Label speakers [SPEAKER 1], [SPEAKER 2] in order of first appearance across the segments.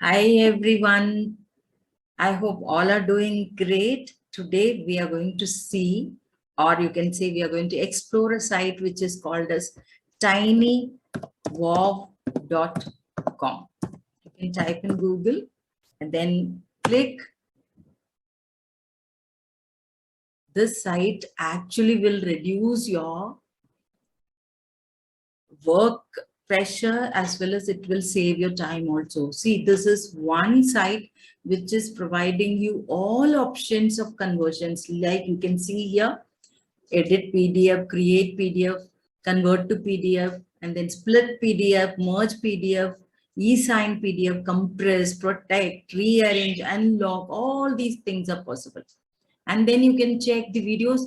[SPEAKER 1] Hi everyone. I hope all are doing great. Today we are going to see, or you can say we are going to explore a site which is called as tinywow.com. You can type in Google and then click. This site actually will reduce your work pressure as well as it will save your time also. See, this is one site which is providing you all options of conversions. Like you can see here, edit PDF, create PDF, convert to PDF, and then split PDF, merge PDF, e-sign PDF, compress, protect, rearrange, unlock, all these things are possible. And then you can check the videos.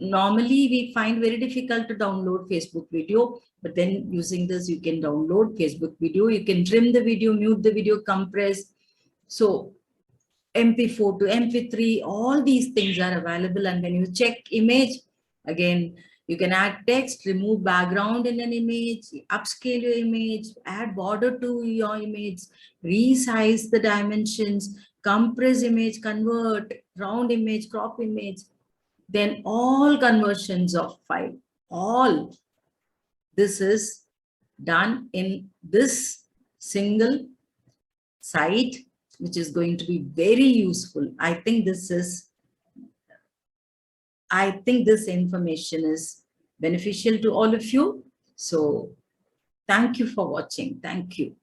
[SPEAKER 1] Normally we find very difficult to download Facebook video, but then using this you can download Facebook video. You can trim the video, mute the video, compress. So MP4 to MP3, all these things are available. And when you check image, again, you can add text, remove background in an image, upscale your image, add border to your image, resize the dimensions, compress image, convert, round image, crop image, then all conversions of file. All this is done in this single site, which is going to be very useful. I think this information is beneficial to all of you. So thank you for watching. Thank you.